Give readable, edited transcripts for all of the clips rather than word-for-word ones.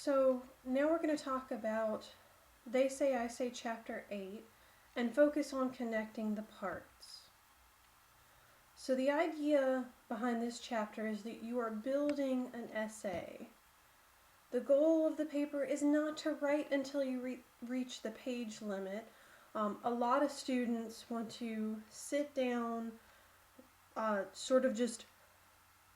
So now we're going to talk about They Say, I Say Chapter 8 and focus on connecting the parts. So the idea behind this chapter is that you are building an essay. The goal of the paper is not to write until you reach the page limit. A lot of students want to sit down, sort of just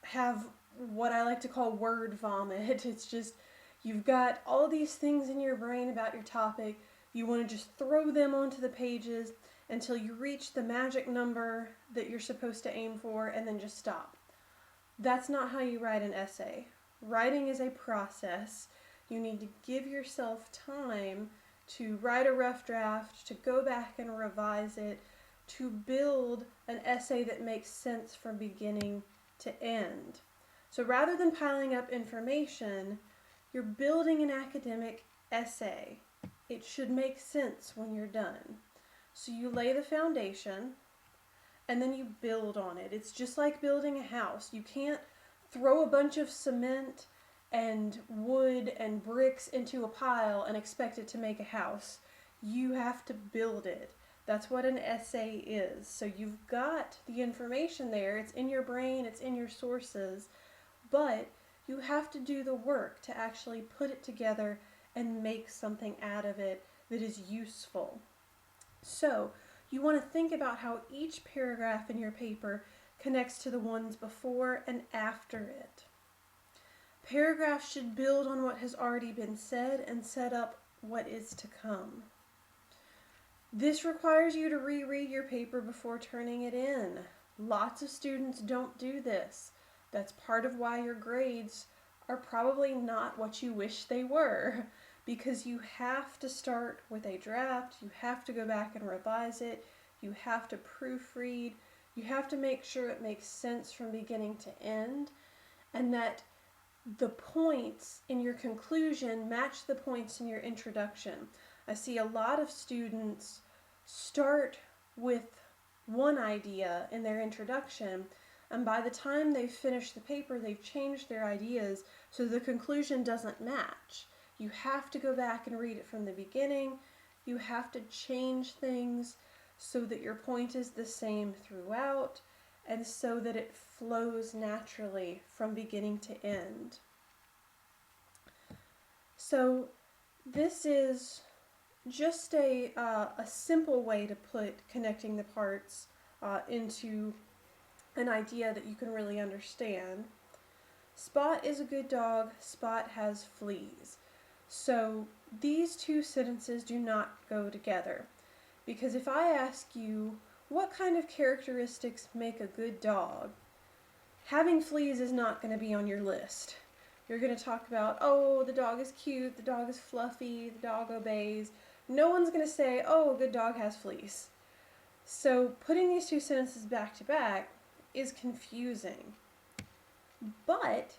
have what I like to call word vomit. It's just you've got all these things in your brain about your topic. You want to just throw them onto the pages until you reach the magic number that you're supposed to aim for and then just stop. That's not how you write an essay. Writing is a process. You need to give yourself time to write a rough draft, to go back and revise it, to build an essay that makes sense from beginning to end. So rather than piling up information, you're building an academic essay. It should make sense when you're done. So you lay the foundation and then you build on it. It's just like building a house. You can't throw a bunch of cement and wood and bricks into a pile and expect it to make a house. You have to build it. That's what an essay is. So you've got the information there. It's in your brain, it's in your sources, but you have to do the work to actually put it together and make something out of it that is useful. So you want to think about how each paragraph in your paper connects to the ones before and after it. Paragraphs should build on what has already been said and set up what is to come. This requires you to reread your paper before turning it in. Lots of students don't do this. That's part of why your grades are probably not what you wish they were, because you have to start with a draft, you have to go back and revise it, you have to proofread, you have to make sure it makes sense from beginning to end, and that the points in your conclusion match the points in your introduction. I see a lot of students start with one idea in their introduction, and by the time they've finished the paper, they've changed their ideas, so the conclusion doesn't match. You have to go back and read it from the beginning. You have to change things so that your point is the same throughout, and so that it flows naturally from beginning to end. So this is just a simple way to put connecting the parts into an idea that you can really understand. Spot is a good dog, Spot has fleas. So these two sentences do not go together, because if I ask you, what kind of characteristics make a good dog? Having fleas is not going to be on your list. You're going to talk about, oh, the dog is cute, the dog is fluffy, the dog obeys. No one's going to say, oh, a good dog has fleas. So putting these two sentences back to back is confusing. But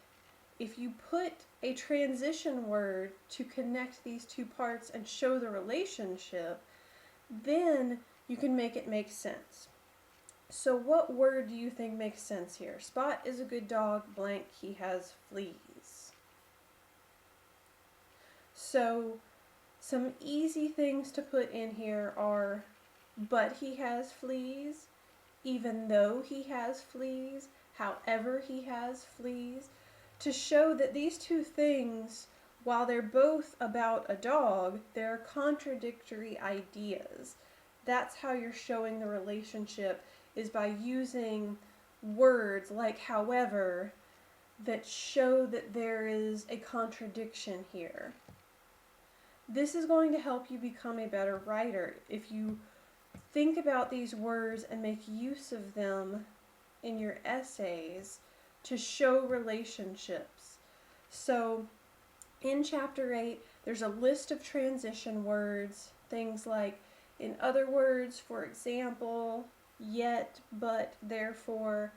if you put a transition word to connect these two parts and show the relationship, then you can make it make sense. So what word do you think makes sense here? Spot is a good dog, blank, he has fleas. So some easy things to put in here are, but he has fleas, even though he has fleas, however he has fleas, to show that these two things, while they're both about a dog, they're contradictory ideas. That's how you're showing the relationship, is by using words like however that show that there is a contradiction here. This is going to help you become a better writer if you think about these words and make use of them in your essays to show relationships. So in chapter 8, there's a list of transition words, things like in other words, for example, yet, but, therefore.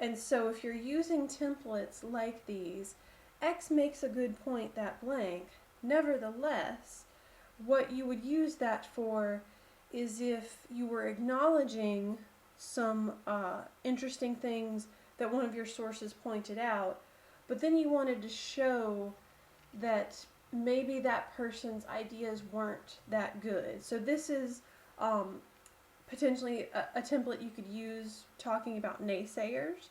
And so if you're using templates like these, X makes a good point that blank. Nevertheless, what you would use that for is if you were acknowledging some interesting things that one of your sources pointed out, but then you wanted to show that maybe that person's ideas weren't that good. So this is potentially a template you could use talking about naysayers.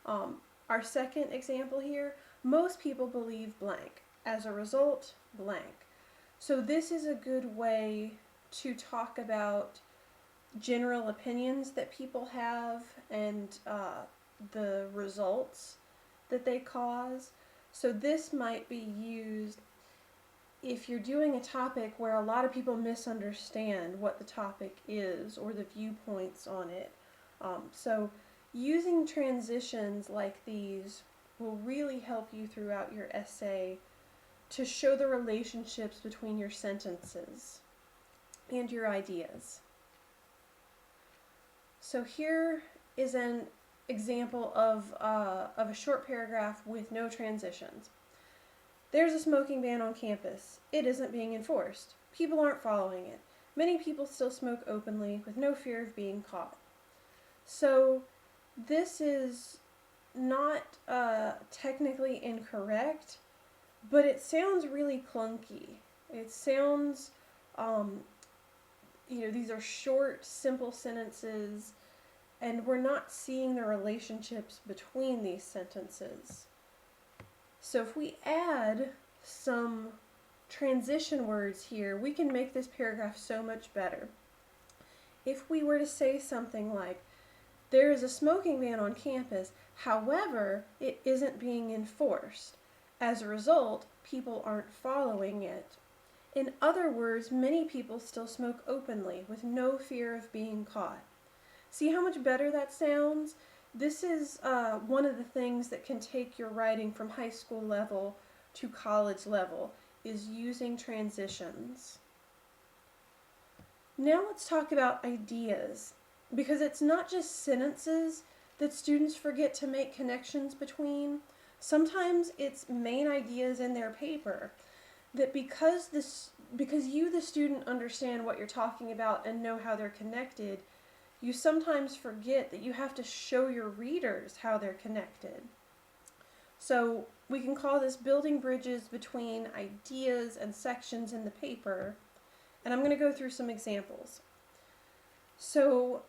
Our second example here, most people believe blank. As a result, blank. So this is a good way to talk about general opinions that people have and the results that they cause. So this might be used if you're doing a topic where a lot of people misunderstand what the topic is or the viewpoints on it. So using transitions like these will really help you throughout your essay to show the relationships between your sentences and your ideas. So here is an example of a short paragraph with no transitions. There's a smoking ban on campus. It isn't being enforced. People aren't following it. Many people still smoke openly with no fear of being caught. So this is not technically incorrect, but it sounds really clunky. It sounds, these are short, simple sentences, and we're not seeing the relationships between these sentences. So if we add some transition words here, we can make this paragraph so much better. If we were to say something like, there is a smoking ban on campus, however, it isn't being enforced. As a result, people aren't following it. In other words, many people still smoke openly with no fear of being caught. See how much better that sounds? This is one of the things that can take your writing from high school level to college level, is using transitions. Now let's talk about ideas, because it's not just sentences that students forget to make connections between. Sometimes it's main ideas in their paper that because you, the student, understand what you're talking about and know how they're connected, you sometimes forget that you have to show your readers how they're connected. So we can call this building bridges between ideas and sections in the paper, and I'm going to go through some examples. So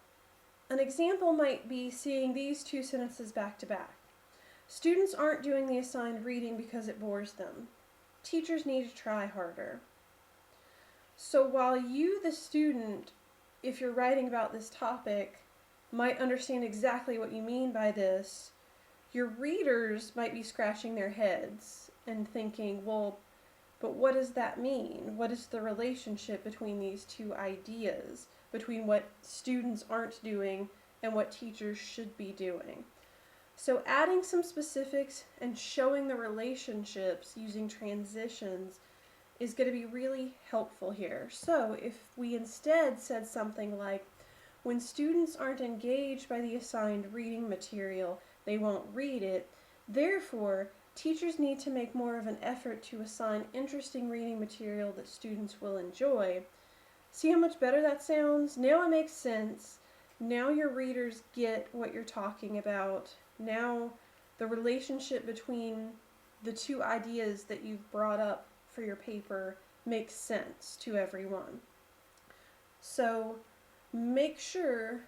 an example might be seeing these two sentences back to back. Students aren't doing the assigned reading because it bores them. Teachers need to try harder. So while you, the student, if you're writing about this topic, might understand exactly what you mean by this, your readers might be scratching their heads and thinking, well, but what does that mean? What is the relationship between these two ideas, between what students aren't doing and what teachers should be doing? So adding some specifics and showing the relationships using transitions is going to be really helpful here. So if we instead said something like, when students aren't engaged by the assigned reading material, they won't read it. Therefore, teachers need to make more of an effort to assign interesting reading material that students will enjoy. See how much better that sounds? Now it makes sense. Now your readers get what you're talking about. Now the relationship between the two ideas that you've brought up for your paper makes sense to everyone. So make sure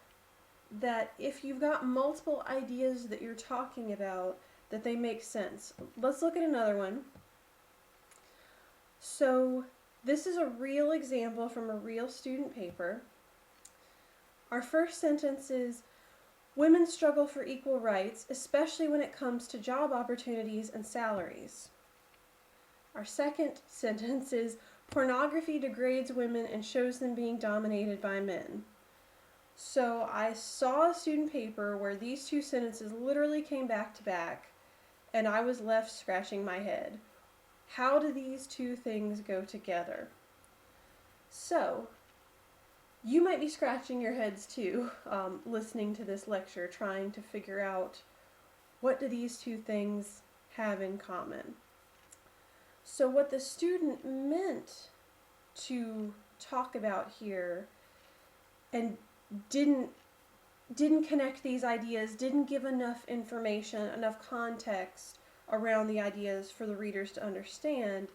that if you've got multiple ideas that you're talking about, that they make sense. Let's look at another one. So this is a real example from a real student paper. Our first sentence is, women struggle for equal rights, especially when it comes to job opportunities and salaries. Our second sentence is, pornography degrades women and shows them being dominated by men. So I saw a student paper where these two sentences literally came back to back, and I was left scratching my head. How do these two things go together? So you might be scratching your heads too, listening to this lecture, trying to figure out what do these two things have in common. So what the student meant to talk about here and didn't connect these ideas, didn't give enough information, enough context around the ideas for the readers to understand,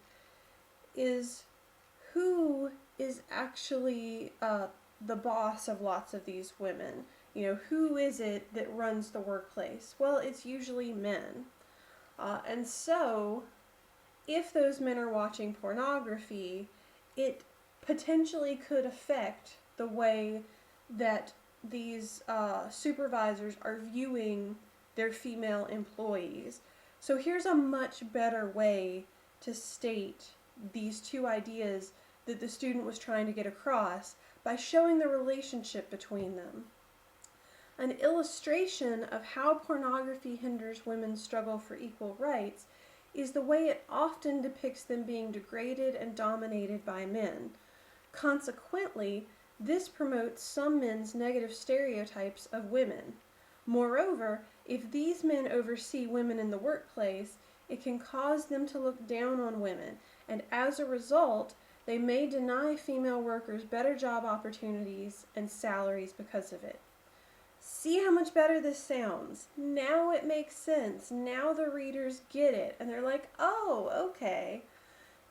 is who is actually the boss of lots of these women. You know, who is it that runs the workplace? Well, it's usually men. And so, if those men are watching pornography, it potentially could affect the way that these supervisors are viewing their female employees. So here's a much better way to state these two ideas that the student was trying to get across by showing the relationship between them. An illustration of how pornography hinders women's struggle for equal rights is the way it often depicts them being degraded and dominated by men. Consequently, this promotes some men's negative stereotypes of women. Moreover, if these men oversee women in the workplace, it can cause them to look down on women, and as a result, they may deny female workers better job opportunities and salaries because of it. See how much better this sounds? Now it makes sense. Now the readers get it, and they're like, oh, okay.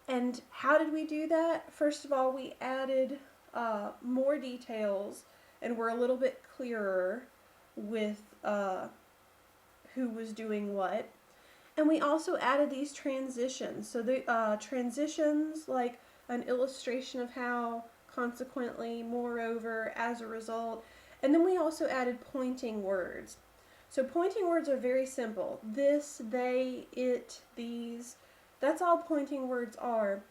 And how did we do that? First of all, we added more details, and we're a little bit clearer with who was doing what. And we also added these transitions. So the transitions, like an illustration of how, consequently, moreover, as a result. And then we also added pointing words. So pointing words are very simple. This, they, it, these. That's all pointing words are.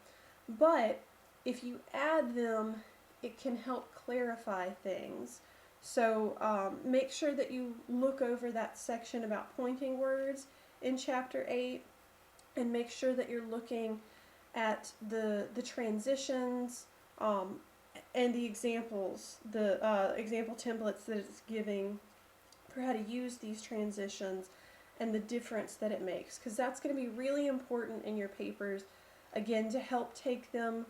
But if you add them, it can help clarify things. So make sure that you look over that section about pointing words in Chapter 8, and make sure that you're looking at the transitions and the examples, the example templates that it's giving for how to use these transitions and the difference that it makes, because that's going to be really important in your papers, again, to help take them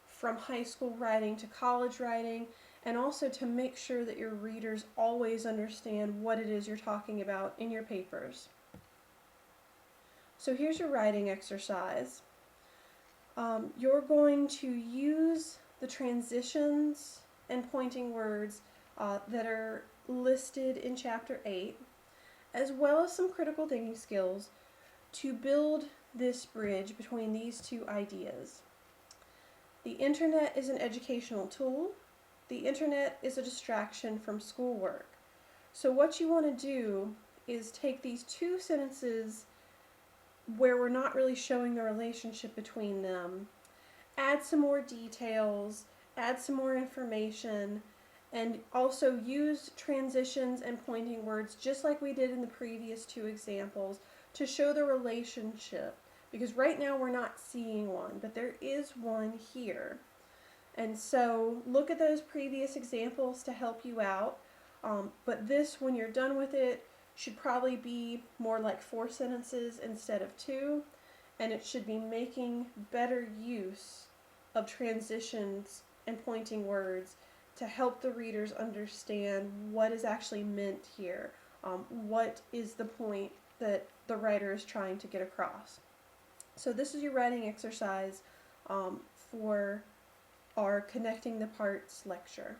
from high school writing to college writing, and also to make sure that your readers always understand what it is you're talking about in your papers. So here's your writing exercise. You're going to use the transitions and pointing words that are listed in Chapter 8, as well as some critical thinking skills, to build this bridge between these two ideas. The internet is an educational tool. The internet is a distraction from schoolwork. So what you want to do is take these two sentences where we're not really showing the relationship between them, add some more details, add some more information, and also use transitions and pointing words just like we did in the previous two examples to show the relationship, because right now we're not seeing one, but there is one here. And so look at those previous examples to help you out, but this, when you're done with it, should probably be more like 4 sentences instead of 2, and it should be making better use of transitions and pointing words to help the readers understand what is actually meant here, what is the point that the writer is trying to get across. So this is your writing exercise for our Connecting the Parts lecture.